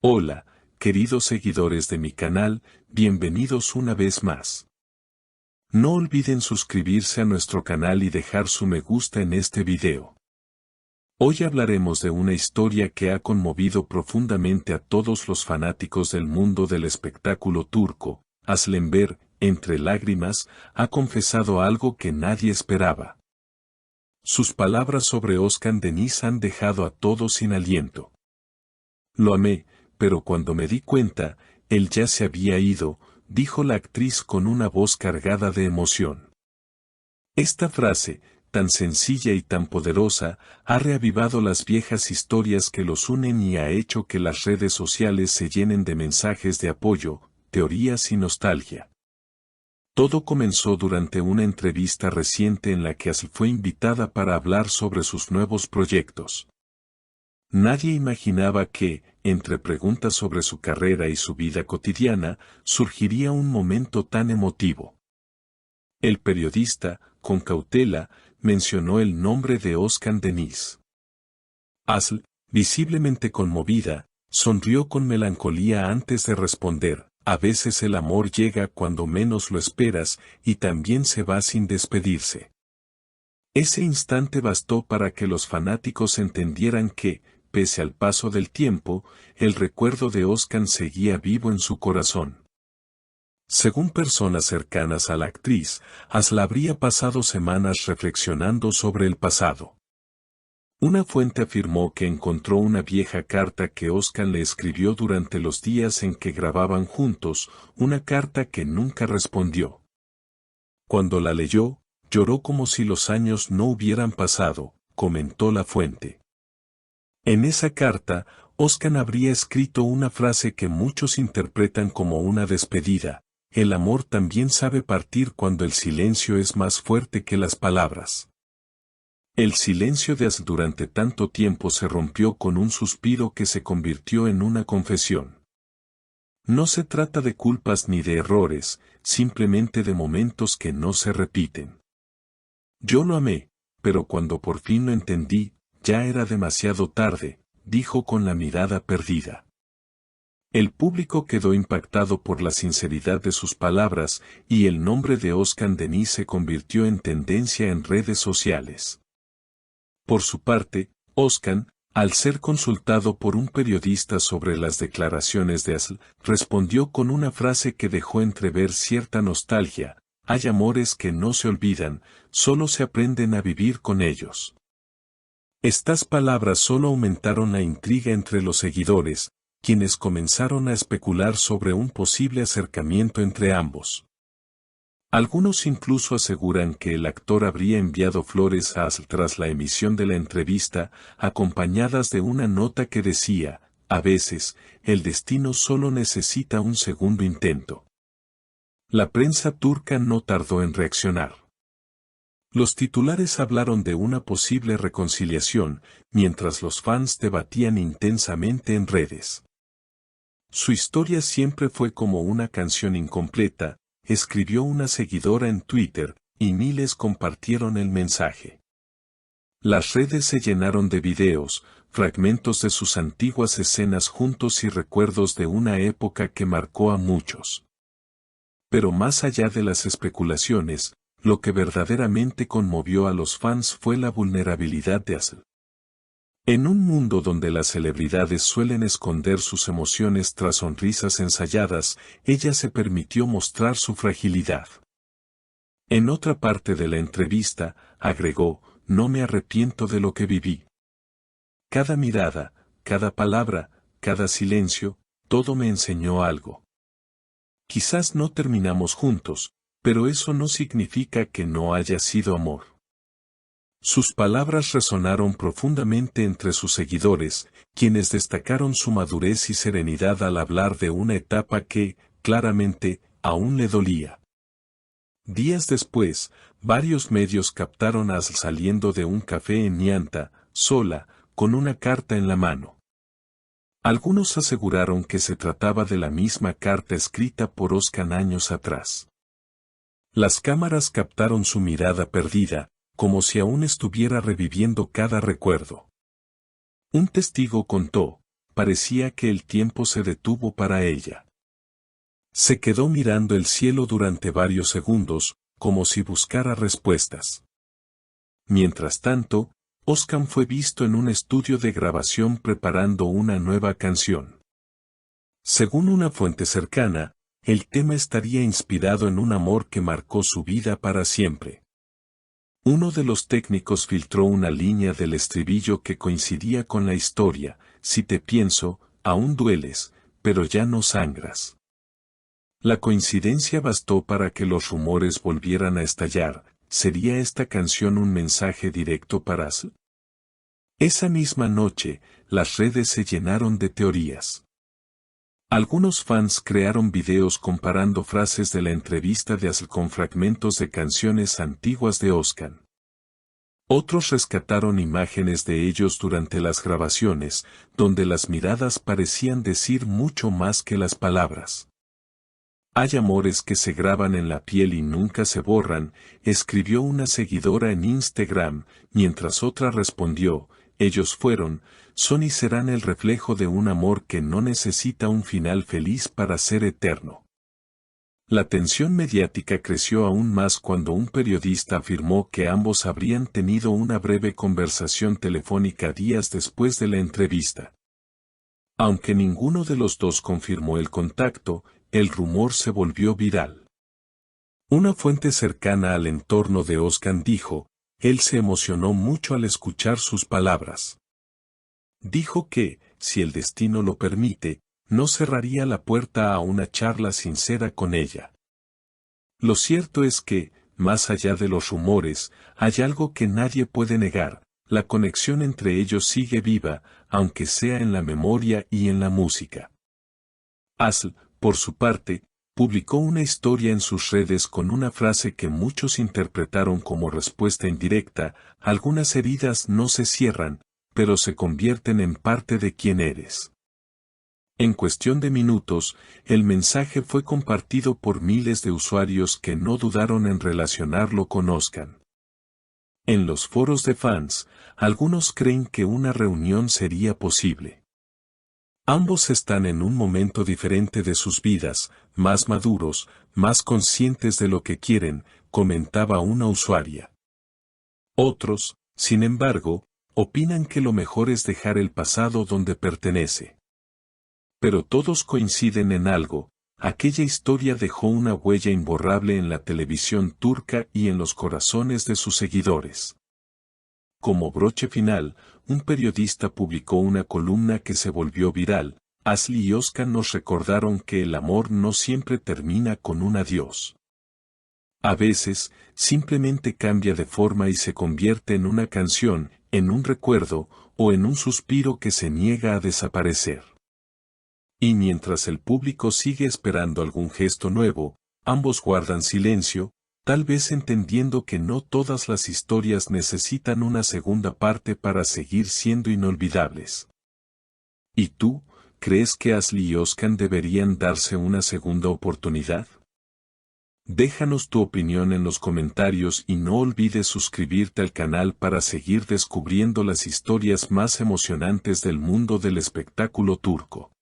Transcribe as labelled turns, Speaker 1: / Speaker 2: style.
Speaker 1: Hola, queridos seguidores de mi canal, bienvenidos una vez más. No olviden suscribirse a nuestro canal y dejar su me gusta en este video. Hoy hablaremos de una historia que ha conmovido profundamente a todos los fanáticos del mundo del espectáculo turco. Aslenber, entre lágrimas, ha confesado algo que nadie esperaba. Sus palabras sobre Özkan Deniz han dejado a todos sin aliento. Lo amé, pero cuando me di cuenta, él ya se había ido, dijo la actriz con una voz cargada de emoción. Esta frase, tan sencilla y tan poderosa, ha reavivado las viejas historias que los unen y ha hecho que las redes sociales se llenen de mensajes de apoyo, teorías y nostalgia. Todo comenzó durante una entrevista reciente en la que Asl fue invitada para hablar sobre sus nuevos proyectos. Nadie imaginaba que, entre preguntas sobre su carrera y su vida cotidiana, surgiría un momento tan emotivo. El periodista, con cautela, mencionó el nombre de Özkan Deniz. Asl, visiblemente conmovida, sonrió con melancolía antes de responder: a veces el amor llega cuando menos lo esperas y también se va sin despedirse. Ese instante bastó para que los fanáticos entendieran que, pese al paso del tiempo, el recuerdo de Özkan seguía vivo en su corazón. Según personas cercanas a la actriz, Asl habría pasado semanas reflexionando sobre el pasado. Una fuente afirmó que encontró una vieja carta que Özkan le escribió durante los días en que grababan juntos, una carta que nunca respondió. Cuando la leyó, lloró como si los años no hubieran pasado, comentó la fuente. En esa carta, Özkan habría escrito una frase que muchos interpretan como una despedida: el amor también sabe partir cuando el silencio es más fuerte que las palabras. El silencio de Asl durante tanto tiempo se rompió con un suspiro que se convirtió en una confesión. No se trata de culpas ni de errores, simplemente de momentos que no se repiten. Yo lo amé, pero cuando por fin lo entendí, ya era demasiado tarde, dijo con la mirada perdida. El público quedó impactado por la sinceridad de sus palabras, y el nombre de Özkan Deniz se convirtió en tendencia en redes sociales. Por su parte, Özkan, al ser consultado por un periodista sobre las declaraciones de Asl, respondió con una frase que dejó entrever cierta nostalgia: hay amores que no se olvidan, solo se aprenden a vivir con ellos. Estas palabras solo aumentaron la intriga entre los seguidores, quienes comenzaron a especular sobre un posible acercamiento entre ambos. Algunos incluso aseguran que el actor habría enviado flores a Asl tras la emisión de la entrevista, acompañadas de una nota que decía: a veces, el destino solo necesita un segundo intento. La prensa turca no tardó en reaccionar. Los titulares hablaron de una posible reconciliación, mientras los fans debatían intensamente en redes. Su historia siempre fue como una canción incompleta, escribió una seguidora en Twitter, y miles compartieron el mensaje. Las redes se llenaron de videos, fragmentos de sus antiguas escenas juntos y recuerdos de una época que marcó a muchos. Pero más allá de las especulaciones, lo que verdaderamente conmovió a los fans fue la vulnerabilidad de Asl. En un mundo donde las celebridades suelen esconder sus emociones tras sonrisas ensayadas, ella se permitió mostrar su fragilidad. En otra parte de la entrevista, agregó: no me arrepiento de lo que viví. Cada mirada, cada palabra, cada silencio, todo me enseñó algo. Quizás no terminamos juntos, pero eso no significa que no haya sido amor. Sus palabras resonaron profundamente entre sus seguidores, quienes destacaron su madurez y serenidad al hablar de una etapa que, claramente, aún le dolía. Días después, varios medios captaron a Asl saliendo de un café en Nianta, sola, con una carta en la mano. Algunos aseguraron que se trataba de la misma carta escrita por Özkan años atrás. Las cámaras captaron su mirada perdida, como si aún estuviera reviviendo cada recuerdo. Un testigo contó: parecía que el tiempo se detuvo para ella. Se quedó mirando el cielo durante varios segundos, como si buscara respuestas. Mientras tanto, Özkan fue visto en un estudio de grabación preparando una nueva canción. Según una fuente cercana, el tema estaría inspirado en un amor que marcó su vida para siempre. Uno de los técnicos filtró una línea del estribillo que coincidía con la historia: si te pienso, aún dueles, pero ya no sangras. La coincidencia bastó para que los rumores volvieran a estallar. ¿Sería esta canción un mensaje directo para Asl? Esa misma noche, las redes se llenaron de teorías. Algunos fans crearon videos comparando frases de la entrevista de Asl con fragmentos de canciones antiguas de Özkan. Otros rescataron imágenes de ellos durante las grabaciones, donde las miradas parecían decir mucho más que las palabras. Hay amores que se graban en la piel y nunca se borran, escribió una seguidora en Instagram, mientras otra respondió: ellos son y serán el reflejo de un amor que no necesita un final feliz para ser eterno. La tensión mediática creció aún más cuando un periodista afirmó que ambos habrían tenido una breve conversación telefónica días después de la entrevista. Aunque ninguno de los dos confirmó el contacto, el rumor se volvió viral. Una fuente cercana al entorno de Özkan dijo: él se emocionó mucho al escuchar sus palabras. Dijo que, si el destino lo permite, no cerraría la puerta a una charla sincera con ella. Lo cierto es que, más allá de los rumores, hay algo que nadie puede negar: la conexión entre ellos sigue viva, aunque sea en la memoria y en la música. Asl, por su parte, publicó una historia en sus redes con una frase que muchos interpretaron como respuesta indirecta: algunas heridas no se cierran, pero se convierten en parte de quien eres. En cuestión de minutos, el mensaje fue compartido por miles de usuarios que no dudaron en relacionarlo con Özkan. En los foros de fans, algunos creen que una reunión sería posible. Ambos están en un momento diferente de sus vidas, más maduros, más conscientes de lo que quieren, comentaba una usuaria. Otros, sin embargo, opinan que lo mejor es dejar el pasado donde pertenece. Pero todos coinciden en algo: aquella historia dejó una huella imborrable en la televisión turca y en los corazones de sus seguidores. Como broche final, un periodista publicó una columna que se volvió viral: Asl y Özkan nos recordaron que el amor no siempre termina con un adiós. A veces, simplemente cambia de forma y se convierte en una canción, en un recuerdo, o en un suspiro que se niega a desaparecer. Y mientras el público sigue esperando algún gesto nuevo, ambos guardan silencio, tal vez entendiendo que no todas las historias necesitan una segunda parte para seguir siendo inolvidables. ¿Y tú, crees que Asl y Özkan deberían darse una segunda oportunidad? Déjanos tu opinión en los comentarios y no olvides suscribirte al canal para seguir descubriendo las historias más emocionantes del mundo del espectáculo turco.